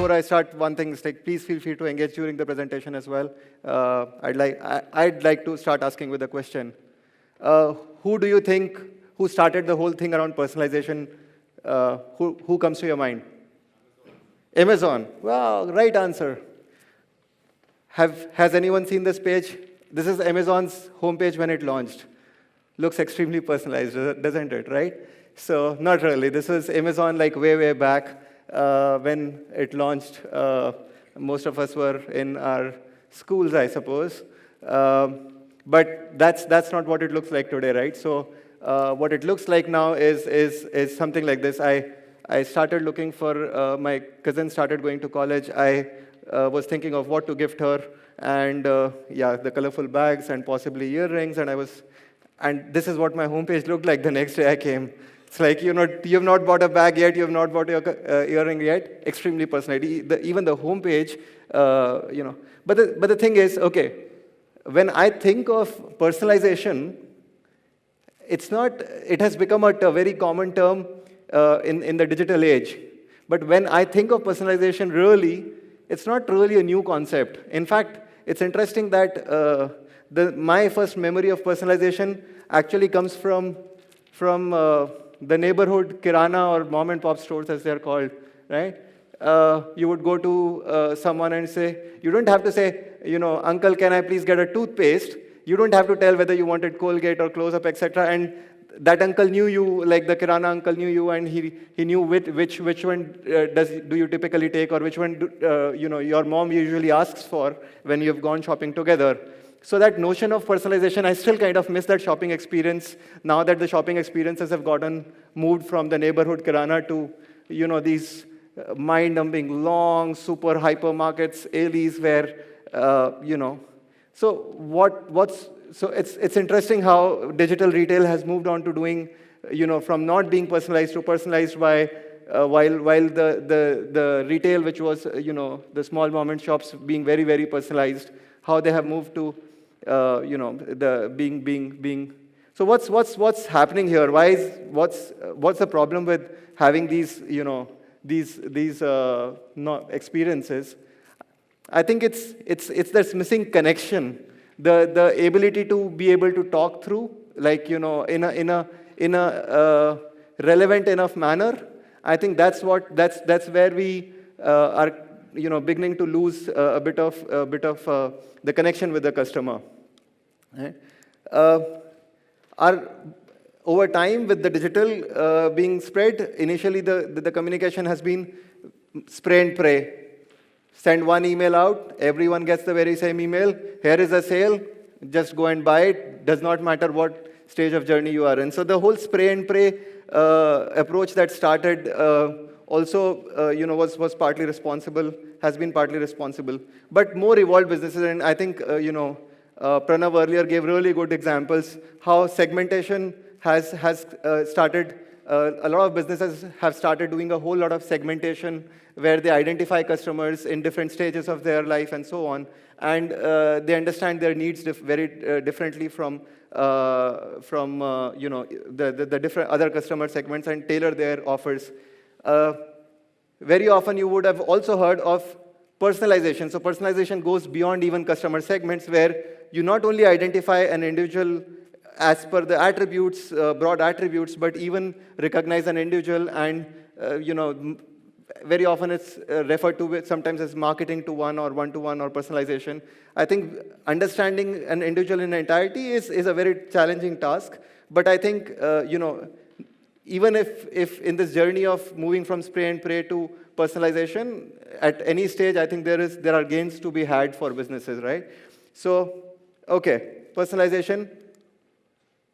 before I start, one thing is like, please feel free to engage during the presentation as well. I'd like to start asking with a question. Who do you think, who started the whole thing around personalization? Who comes to your mind? Amazon. Wow, right answer. Has anyone seen this page? This is Amazon's homepage when it launched. Looks extremely personalized, doesn't it, right? So not really. This was Amazon like way back when it launched. Most of us were in our schools, I suppose. But that's not what it looks like today, right? So what it looks like now is something like this. I started looking for, my cousin started going to college. I was thinking of what to gift her, and yeah, the colorful bags and possibly earrings, and this is what my homepage looked like the next day I came. It's like, you have not bought a bag yet, you have not bought your earring yet. Extremely personalized. Even the homepage, But the thing is, okay, when I think of personalization, it has become a very common term in the digital age. But when I think of personalization, really, it's not really a new concept. In fact, it's interesting that my first memory of personalization actually comes from the neighborhood kirana or mom and pop stores, as they're called, right? You would go to someone and say, you don't have to say, uncle, can I please get a toothpaste? You don't have to tell whether you wanted Colgate or Close-Up, etc. And that uncle knew you, like the kirana uncle knew you, and he knew which one do you typically take, or which one your mom usually asks for when you've gone shopping together. So that notion of personalization, I still kind of miss that shopping experience now that the shopping experiences have moved from the neighborhood kirana to these mind-numbing long super hypermarkets, alleys where So it's interesting how digital retail has moved on to doing, from not being personalized to personalized while the retail, which was, the small moment shops being very personalized, how they have moved to, the being. So what's happening here? What's the problem with having these, these experiences? I think it's this missing connection. The ability to be able to talk through, like, in a relevant enough manner. I think that's where we are, beginning to lose a bit of the connection with the customer. Right? Over time, with the digital being spread, initially the communication has been spray and pray. Send one email out, everyone gets the very same email. Here is a sale, just go and buy it. Does not matter what stage of journey you are in. So the whole spray and pray approach that started also, was partly responsible, has been partly responsible. But more evolved businesses, and I think, Pranav earlier gave really good examples how segmentation has started. A lot of businesses have started doing a whole lot of segmentation where they identify customers in different stages of their life and so on, and they understand their needs very differently from the different other customer segments and tailor their offers. Very often you would have also heard of personalization. So personalization goes beyond even customer segments, where you not only identify an individual as per the attributes, broad attributes, but even recognize an individual, and very often it's referred to sometimes as marketing to one or one-to-one or personalization. I think understanding an individual in entirety is a very challenging task, but I think even if in this journey of moving from spray and pray to personalization, at any stage, I think there are gains to be had for businesses, right? So, okay, personalization.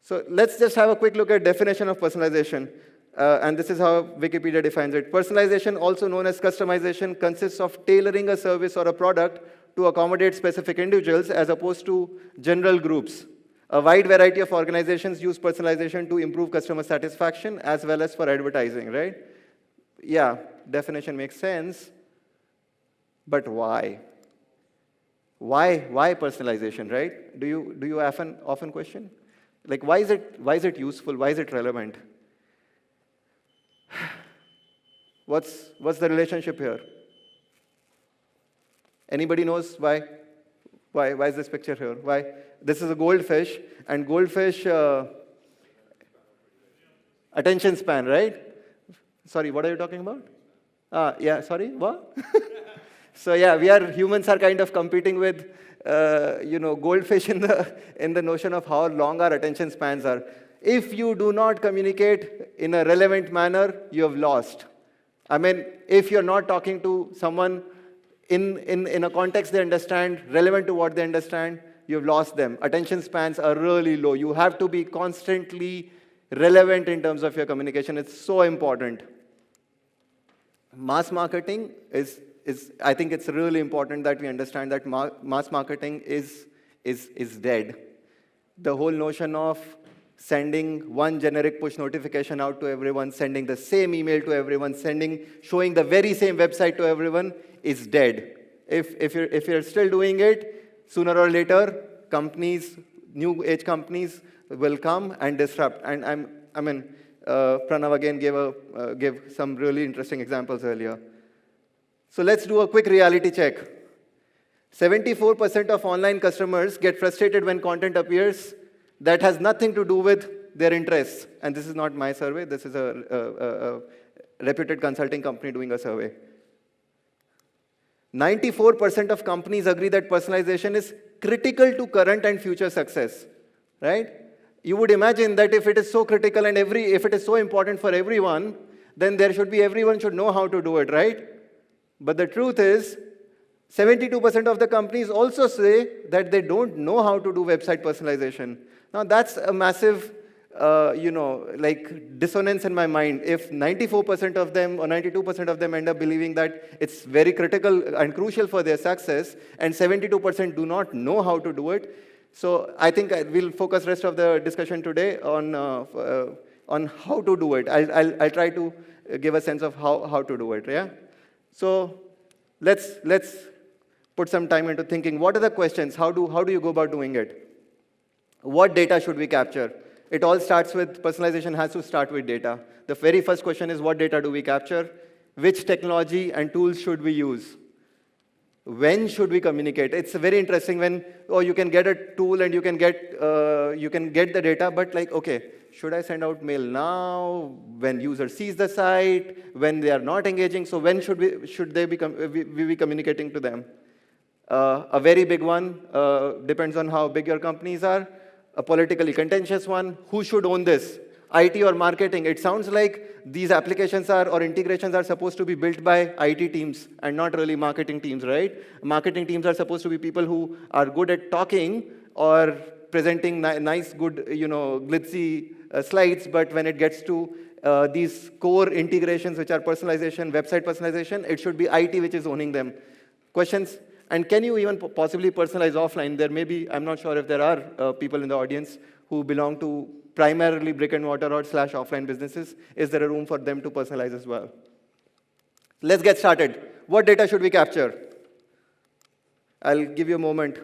So let's just have a quick look at definition of personalization. And this is how Wikipedia defines it. Personalization, also known as customization, consists of tailoring a service or a product to accommodate specific individuals as opposed to general groups. A wide variety of organizations use personalization to improve customer satisfaction as well as for advertising, right? Yeah, definition makes sense. But why? Why personalization, right? Do you often question? Like, why is it useful? Why is it relevant? What's the relationship here? Anybody knows why? Why is this picture here? Why? This is a goldfish, and goldfish attention span, right? Sorry, what are you talking about? Yeah, sorry, what? So yeah, humans are kind of competing with, goldfish in the notion of how long our attention spans are. If you do not communicate in a relevant manner, you have lost. I mean, if you're not talking to someone in a context they understand, relevant to what they understand, you've lost them. Attention spans are really low. You have to be constantly relevant in terms of your communication. It's so important. Mass marketing is I think it's really important that we understand that mass marketing is dead. The whole notion of sending one generic push notification out to everyone, sending the same email to everyone, showing the very same website to everyone is dead. If you're still doing it, sooner or later, new age companies will come and disrupt. And Pranav again gave some really interesting examples earlier. So let's do a quick reality check. 74% of online customers get frustrated when content appears that has nothing to do with their interests. And this is not my survey. This is a reputed consulting company doing a survey. 94% of companies agree that personalization is critical to current and future success, right? You would imagine that if it is so critical and if it is so important for everyone, then everyone should know how to do it, right? But the truth is, 72% of the companies also say that they don't know how to do website personalization. Now that's a massive, dissonance in my mind. If 94% of them or 92% of them end up believing that it's very critical and crucial for their success, and 72% do not know how to do it, so I think we'll focus rest of the discussion today on how to do it. I'll try to give a sense of how to do it. Yeah. So let's put some time into thinking. What are the questions? How do you go about doing it? What data should we capture? It all starts with personalization has to start with data. The very first question is, what data do we capture? Which technology and tools should we use? When should we communicate? It's very interesting when you can get a tool and you can get the data, but okay, should I send out mail now? When user sees the site? When they are not engaging? So when should we be communicating to them? A very big one depends on how big your companies are. A politically contentious one, who should own this? IT or marketing? It sounds like these applications or integrations are supposed to be built by IT teams and not really marketing teams, right? Marketing teams are supposed to be people who are good at talking or presenting nice, good, glitzy slides, but when it gets to these core integrations, which are personalization, website personalization, it should be IT which is owning them. Questions? And can you even possibly personalize offline? There may be, I'm not sure if there are people in the audience who belong to primarily brick and mortar or / offline businesses. Is there a room for them to personalize as well? Let's get started. What data should we capture? I'll give you a moment.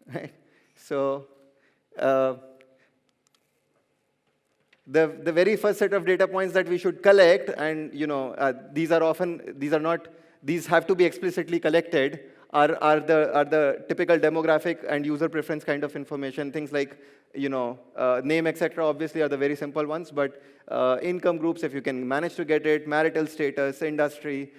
Right. So the very first set of data points that we should collect, and these have to be explicitly collected, are the typical demographic and user preference kind of information. Things like name, etc. obviously are the very simple ones, but income groups, if you can manage to get it, marital status, industry,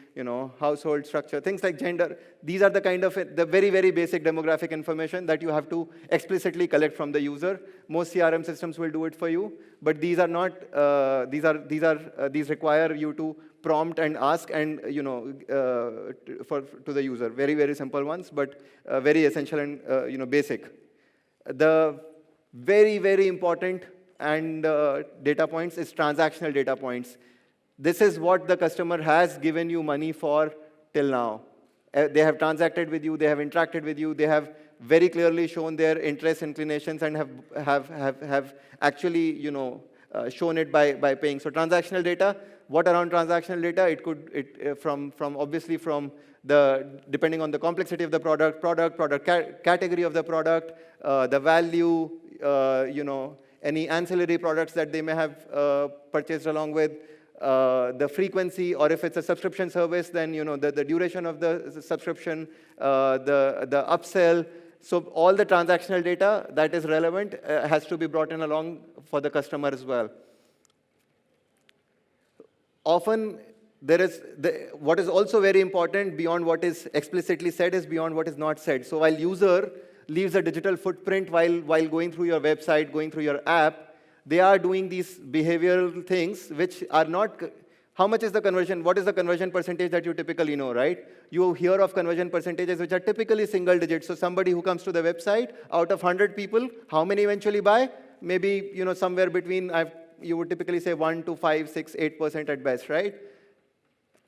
household structure, things like gender. These are the kind of the very, very basic demographic information that you have to explicitly collect from the user. Most CRM systems will do it for you, but these are not. These require you to prompt and ask and to the user. Very, very simple ones, but very essential and basic. The very, very important and data points is transactional data points. This is what the customer has given you money for till now. They have transacted with you, they have interacted with you, they have very clearly shown their interests, inclinations, and have actually shown it by paying. So transactional data, what around transactional data? It could, from obviously from depending on the complexity of the product category of the product, the value, any ancillary products that they may have purchased along with, the frequency, or if it's a subscription service, then the duration of the subscription, the upsell. So all the transactional data that is relevant has to be brought in along for the customer as well. Often, what is also very important beyond what is explicitly said is beyond what is not said. So while user leaves a digital footprint while going through your website, going through your app, they are doing these behavioral things which are not. How much is the conversion? What is the conversion percentage that you typically know, right? You hear of conversion percentages which are typically single digits. So somebody who comes to the website, out of 100 people, how many eventually buy? Maybe somewhere between, you would typically say 1 to 5, 6, 8% at best, right?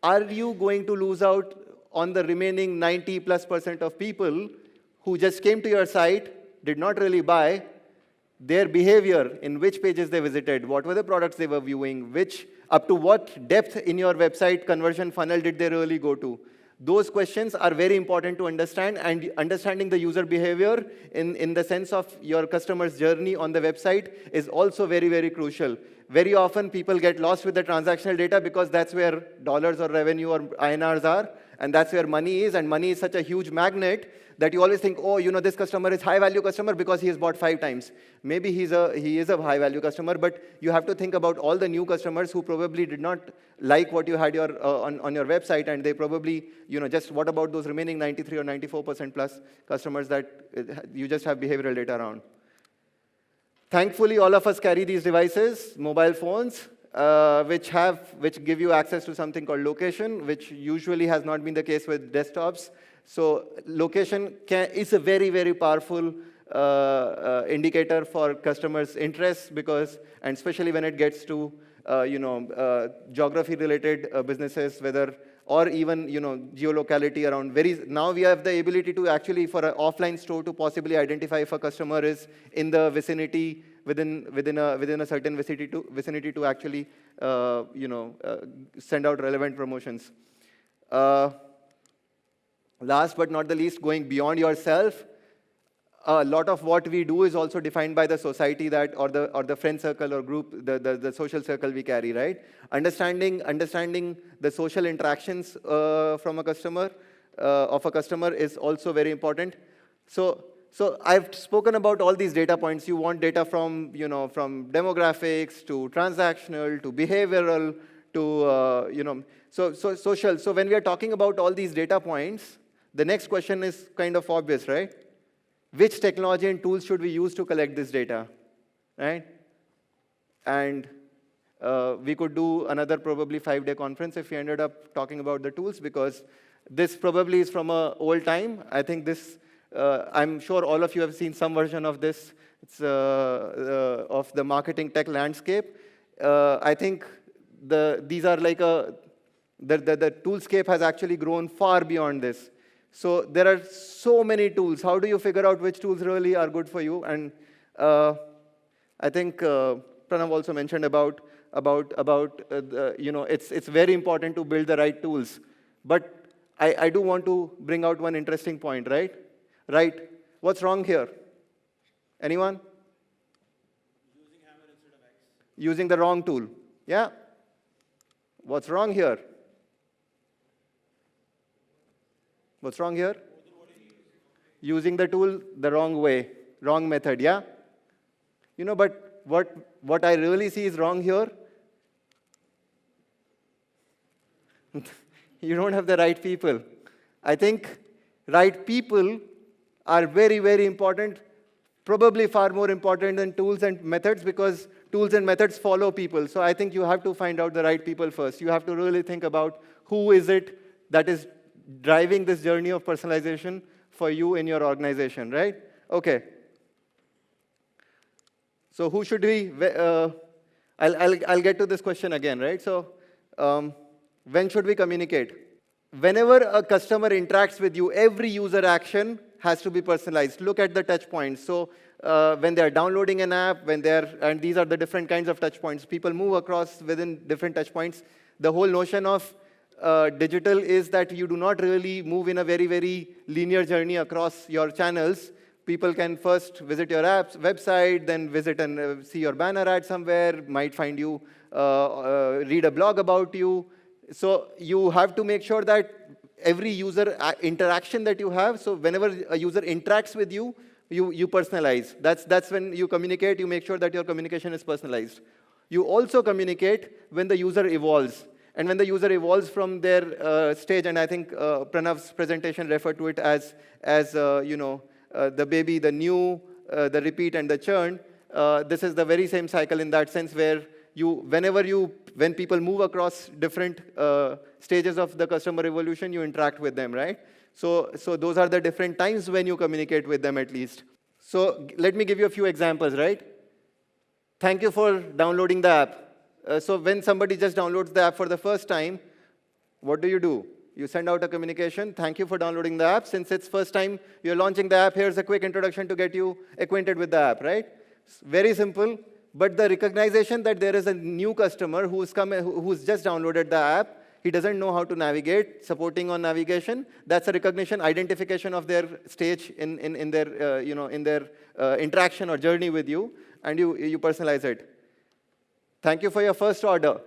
Are you going to lose out on the remaining 90+% of people who just came to your site, did not really buy, their behavior, in which pages they visited, what were the products they were viewing, up to what depth in your website conversion funnel did they really go to? Those questions are very important to understand, and understanding the user behavior in the sense of your customer's journey on the website is also very, very crucial. Very often, people get lost with the transactional data because that's where dollars or revenue or INRs are, and that's where money is, and money is such a huge magnet that you always think, oh, this customer is high-value customer because he has bought 5 times. Maybe he is a high-value customer, but you have to think about all the new customers who probably did not like what you had on your website, and they probably, just what about those remaining 93 or 94% plus customers that you just have behavioral data around. Thankfully, all of us carry these devices, mobile phones, which give you access to something called location, which usually has not been the case with desktops. So location is a very, very powerful indicator for customers' interests and especially when it gets to geography-related businesses, or even geolocality around. Now we have the ability to actually, for an offline store, to possibly identify if a customer is in the vicinity, within a certain vicinity to actually send out relevant promotions. Last but not the least, going beyond yourself, a lot of what we do is also defined by the society or the friend circle or group, the social circle we carry, right? Understanding the social interactions from a customer is also very important. So I've spoken about all these data points. You want data from demographics to transactional to behavioral to social. So when we are talking about all these data points, the next question is kind of obvious, right? Which technology and tools should we use to collect this data, right? And we could do another probably 5-day conference if we ended up talking about the tools, because this probably is from an old time. I think this, I'm sure all of you have seen some version of this. It's of the marketing tech landscape. I think these are like the toolscape has actually grown far beyond this. So there are so many tools. How do you figure out which tools really are good for you? And I think Pranav also mentioned about it's very important to build the right tools. But I do want to bring out one interesting point, right? Right? What's wrong here? Anyone? Using hammer instead of X. Using the wrong tool. Yeah? What's wrong here? What's wrong here? Using the tool the wrong way, wrong method, yeah? But what I really see is wrong here. You don't have the right people. I think right people are very, very important, probably far more important than tools and methods, because tools and methods follow people. So I think you have to find out the right people first. You have to really think about who is it that is driving this journey of personalization for you in your organization, right? Okay. So who should we, I'll get to this question again, right? So when should we communicate? Whenever a customer interacts with you, every user action has to be personalized. Look at the touch points. So when they're downloading an app, and these are the different kinds of touch points. People move across within different touch points. The whole notion of digital is that you do not really move in a very, very linear journey across your channels. People can first visit your app's website, then visit and see your banner ad somewhere, might find you, read a blog about you. So you have to make sure that every user interaction that you have, so whenever a user interacts with you, you personalize. That's when you communicate, you make sure that your communication is personalized. You also communicate when the user evolves. And when the user evolves from their stage, and I think Pranav's presentation referred to it as the baby, the new, the repeat, and the churn. This is the very same cycle in that sense where when people move across different stages of the customer evolution, you interact with them, right? So those are the different times when you communicate with them at least. So let me give you a few examples, right? Thank you for downloading the app. So when somebody just downloads the app for the first time, what do? You send out a communication, thank you for downloading the app. Since it's first time you're launching the app, here's a quick introduction to get you acquainted with the app, right? Very simple, but the recognition that there is a new customer who's just downloaded the app, he doesn't know how to navigate, supporting on navigation, that's a recognition, identification of their stage in their interaction or journey with you, and you personalize it. Thank you for your first order.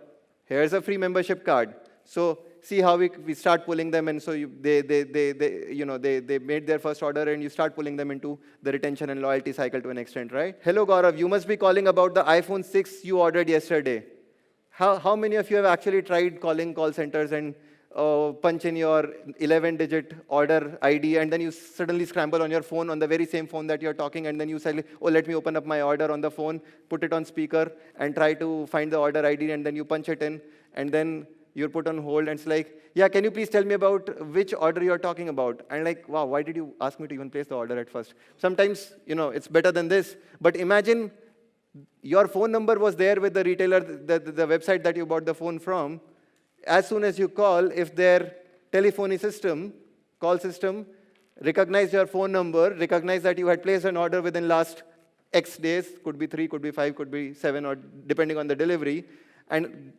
Here's a free membership card. So see how we start pulling them in. So they made their first order, and you start pulling them into the retention and loyalty cycle to an extent, right? Hello, Gaurav. You must be calling about the iPhone 6 you ordered yesterday. How many of you have actually tried calling call centers and punch in your 11-digit order ID, and then you suddenly scramble on your phone, on the very same phone that you're talking, and then you say, oh, let me open up my order on the phone, put it on speaker, and try to find the order ID, and then you punch it in, and then you're put on hold, and it's like, yeah, can you please tell me about which order you're talking about? And like, wow, why did you ask me to even place the order at first? Sometimes, it's better than this, but imagine your phone number was there with the retailer, the website that you bought the phone from. As soon as you call, if their telephony system, call system, recognize your phone number, recognize that you had placed an order within last X days, could be 3, could be 5, could be 7, or depending on the delivery, and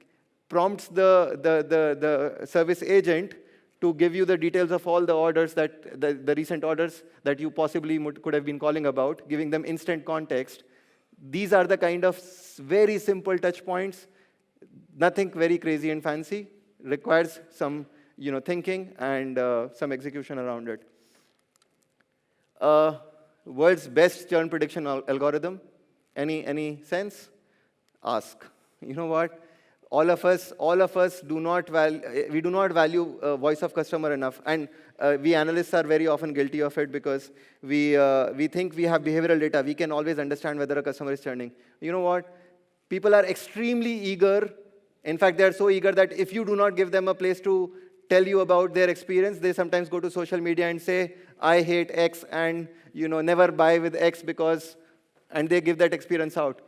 prompts the service agent to give you the details of all the orders the recent orders that you possibly could have been calling about, giving them instant context. These are the kind of very simple touch points, nothing very crazy and fancy, requires some thinking and some execution around it. World's best churn prediction algorithm. Any sense? Ask. You know what? All of us do not value voice of customer enough, and we analysts are very often guilty of it because we think we have behavioral data. We can always understand whether a customer is churning. You know what? People are extremely eager. In fact, they are so eager that if you do not give them a place to tell you about their experience, they sometimes go to social media and say, I hate X, and never buy with X because, and they give that experience out.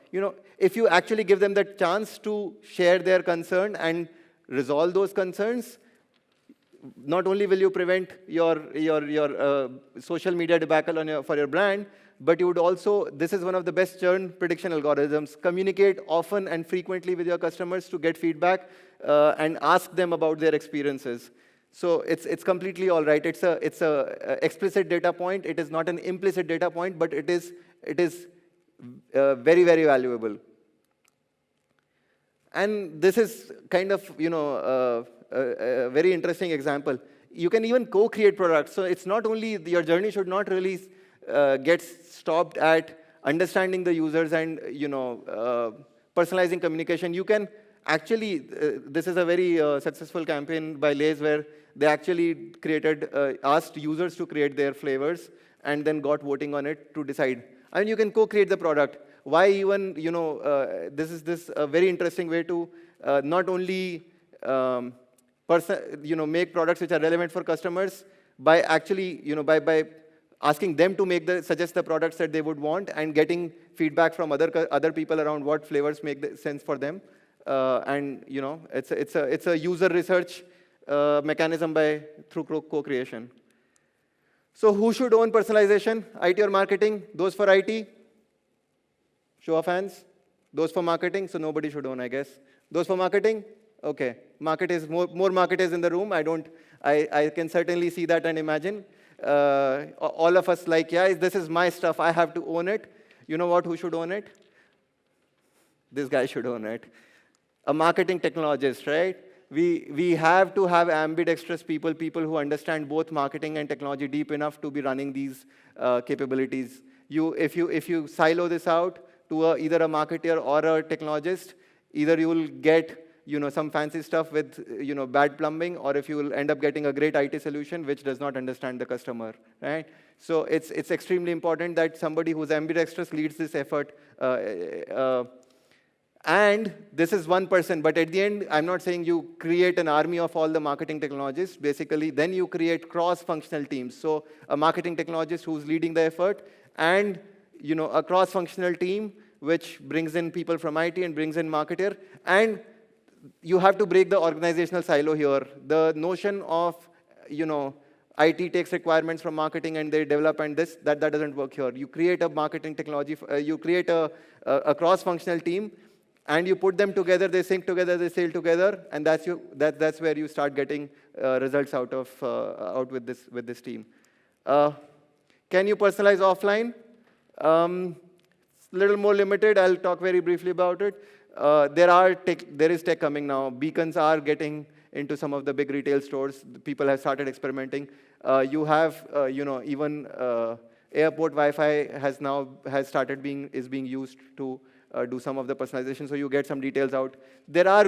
If you actually give them the chance to share their concern and resolve those concerns, not only will you prevent your social media debacle for your brand, but you would also, this is one of the best churn prediction algorithms. Communicate often and frequently with your customers to get feedback and ask them about their experiences. So it's completely all right. It's a explicit data point. It is not an implicit data point, but it is very, very valuable. And this is kind of a very interesting example. You can even co-create products. So it's not only your journey should not really get stopped at understanding the users and personalizing communication. You can actually, this is a very successful campaign by Lay's where they actually asked users to create their flavors and then got voting on it to decide. And you can co-create the product. Why even, this is a very interesting way to not only make products which are relevant for customers by actually, by asking them to suggest the products that they would want and getting feedback from other people around what flavors make sense for them. And it's a user research mechanism through co-creation. So who should own personalization? IT or marketing? Those for IT? Show of hands. Those for marketing? So nobody should own, I guess. Those for marketing? Okay. More marketers in the room. I can certainly see that and imagine. All of us like, yeah, this is my stuff. I have to own it. You know what? Who should own it? This guy should own it. A marketing technologist, right? We have to have ambidextrous people who understand both marketing and technology deep enough to be running these capabilities. If you silo this out to either a marketer or a technologist, either you will get some fancy stuff with bad plumbing, or if you will end up getting a great IT solution which does not understand the customer, right? So it's extremely important that somebody who's ambidextrous leads this effort. And this is one person, but at the end, I'm not saying you create an army of all the marketing technologists. Basically, then you create cross-functional teams. So a marketing technologist who's leading the effort, and a cross-functional team which brings in people from IT and brings in marketer. And you have to break the organizational silo here. The notion of IT takes requirements from marketing and they develop, and that doesn't work here. You create a marketing technology, you create a cross-functional team, and you put them together, they sync together, they sail together, and that's where you start getting results out with this team. Can you personalize offline? Little more limited. I'll talk very briefly about it. There is tech coming now. Beacons are getting into some of the big retail stores. People have started experimenting. You have even airport Wi-Fi is being used to do some of the personalization, so you get some details out. There are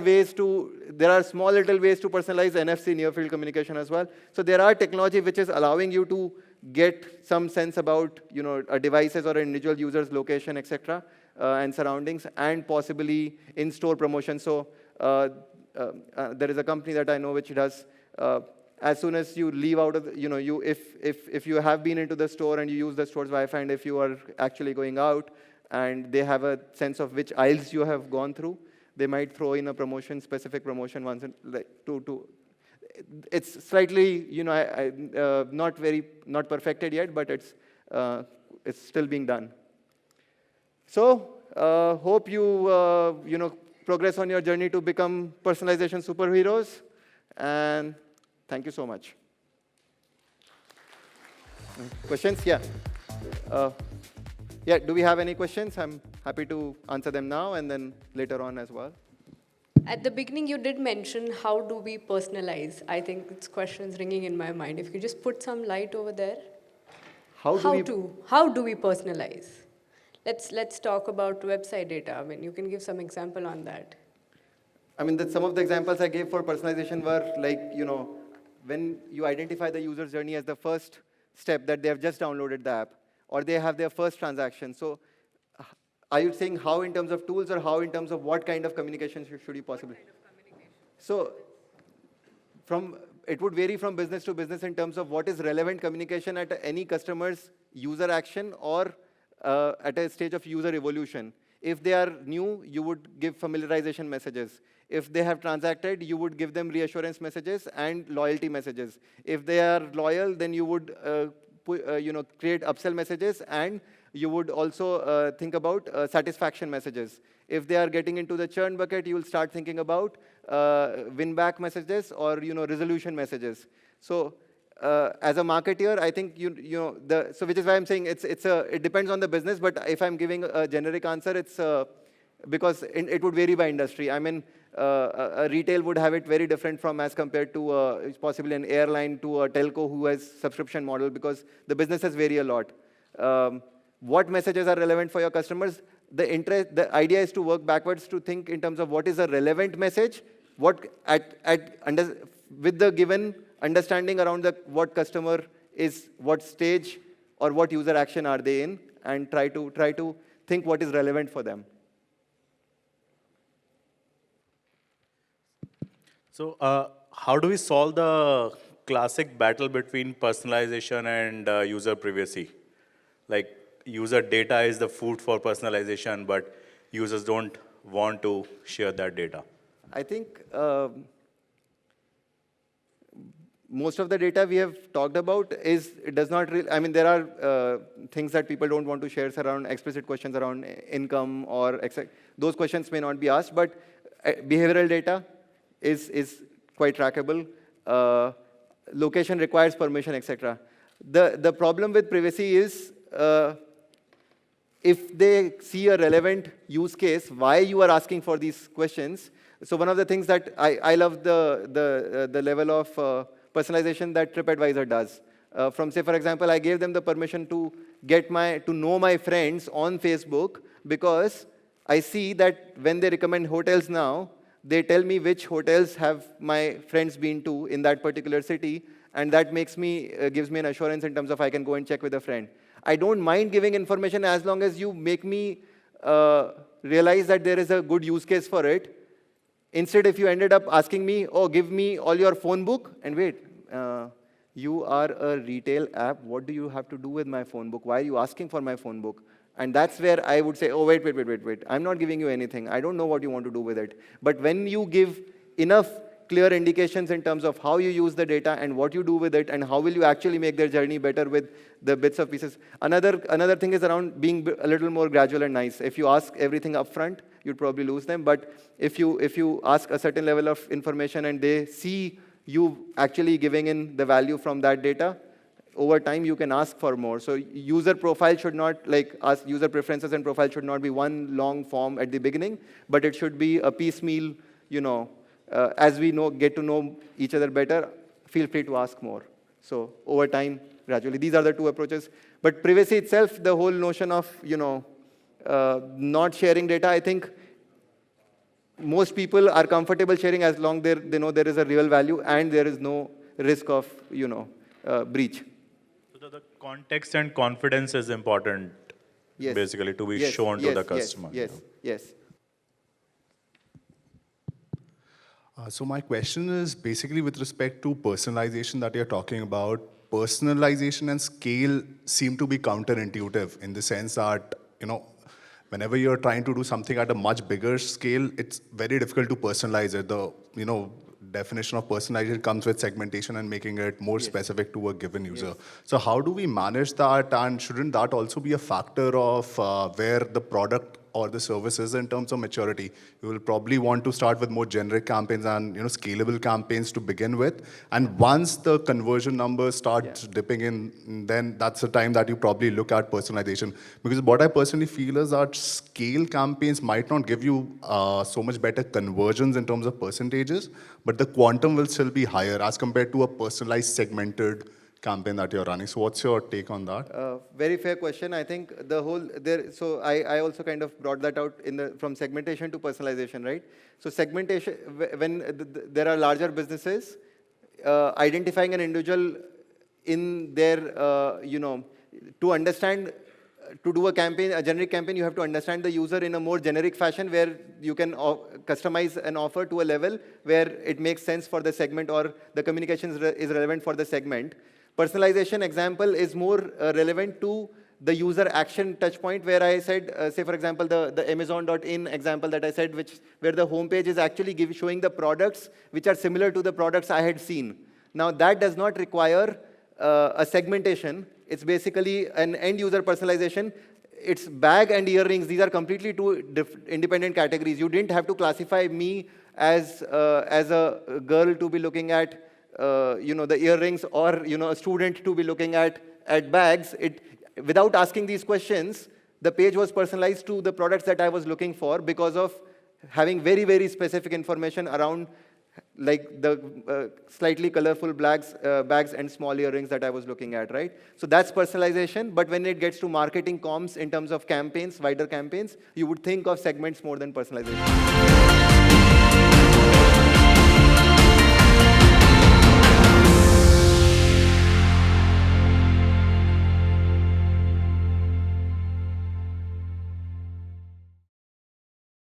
small little ways to personalize NFC, near field communication as well. So there are technology which is allowing you to get some sense about a devices or an individual user's location, etc., and surroundings, and possibly in-store promotion. So there is a company that I know which does. As soon as you leave out of if you have been into the store and you use the store's Wi-Fi, and if you are actually going out, and they have a sense of which aisles you have gone through, they might throw in a specific promotion once, it's slightly, not perfected yet, but it's still being done. So hope you, progress on your journey to become personalization superheroes, and thank you so much. Questions? Yeah. Yeah, do we have any questions? I'm happy to answer them now and then later on as well. At the beginning, you did mention how do we personalize. I think this question is ringing in my mind. If you could just put some light over there. How do we personalize? Let's talk about website data. I mean, you can give some example on that. I mean, some of the examples I gave for personalization were like, when you identify the user journey as the first step that they have just downloaded the app, or they have their first transaction. So are you saying how in terms of tools, or how in terms of what kind of communication should you possibly? So it would vary from business to business in terms of what is relevant communication at any customer's user action, or at a stage of user evolution. If they are new, you would give familiarization messages. If they have transacted, you would give them reassurance messages and loyalty messages. If they are loyal, then you would create upsell messages, and you would also think about satisfaction messages. If they are getting into the churn bucket, you will start thinking about win-back messages or resolution messages. So as a marketer, I think so which is why I'm saying it depends on the business. But if I'm giving a generic answer, it's because it would vary by industry. I mean, a retail would have it very different from as compared to possibly an airline to a telco who has subscription model, because the businesses vary a lot. What messages are relevant for your customers? The idea is to work backwards to think in terms of what is a relevant message, with the given understanding around what customer is, what stage or what user action are they in, and try to think what is relevant for them. So how do we solve the classic battle between personalization and user privacy? Like, user data is the food for personalization, but users don't want to share that data. I think most of the data we have talked about it does not really, I mean, there are things that people don't want to share around explicit questions around income or those questions may not be asked, but behavioral data is quite trackable. Location requires permission, etc. The problem with privacy is if they see a relevant use case, why you are asking for these questions. So one of the things that I love the level of personalization that TripAdvisor does. From say, for example, I gave them the permission to know my friends on Facebook because I see that when they recommend hotels now, they tell me which hotels have my friends been to in that particular city, and that gives me an assurance in terms of I can go and check with a friend. I don't mind giving information as long as you make me realize that there is a good use case for it. Instead, if you ended up asking me, oh, give me all your phone book, and wait, you are a retail app. What do you have to do with my phone book? Why are you asking for my phone book? And that's where I would say, oh, wait. I'm not giving you anything. I don't know what you want to do with it. But when you give enough clear indications in terms of how you use the data and what you do with it and how will you actually make their journey better with the bits of pieces. Another thing is around being a little more gradual and nice. If you ask everything up front, you'd probably lose them. But if you ask a certain level of information and they see you actually giving in the value from that data, over time you can ask for more. So user profile should not, user preferences and profile should not be one long form at the beginning, but it should be a piecemeal, as we get to know each other better, feel free to ask more. So over time, gradually, these are the two approaches. But privacy itself, the whole notion of, not sharing data, I think most people are comfortable sharing as long as they know there is a real value and there is no risk of, breach. So the context and confidence is important, Yes. basically, to be Yes, shown to yes, the customer. Yes. So my question is basically with respect to personalization that you're talking about. Personalization and scale seem to be counterintuitive in the sense that, whenever you're trying to do something at a much bigger scale, it's very difficult to personalize it. The, definition of personalization comes with segmentation and making it more specific to a given user. Yes. So how do we manage that, and shouldn't that also be a factor of where the product or the services in terms of maturity? You will probably want to start with more generic campaigns and scalable campaigns to begin with. And once the conversion numbers start dipping in, then that's the time that you probably look at personalization. Because what I personally feel is that scale campaigns might not give you so much better conversions in terms of percentages, but the quantum will still be higher as compared to a personalized segmented campaign that you're running. So what's your take on that? Very fair question. I think so I also kind of brought that out from segmentation to personalization, right? So segmentation, when there are larger businesses, identifying an individual in their, to understand, to do a generic campaign, you have to understand the user in a more generic fashion where you can customize an offer to a level where it makes sense for the segment or the communication is relevant for the segment. Personalization example is more relevant to the user action touch point where I said, say for example, the Amazon.in example that I said, where the homepage is actually showing the products which are similar to the products I had seen. Now that does not require a segmentation. It's basically an end user personalization. It's bag and earrings. These are completely two independent categories. You didn't have to classify me as a girl to be looking at the earrings or a student to be looking at bags. Without asking these questions, the page was personalized to the products that I was looking for because of having very, very specific information around like the slightly colorful bags and small earrings that I was looking at, right? So that's personalization, but when it gets to marketing comms in terms of campaigns, wider campaigns, you would think of segments more than personalization.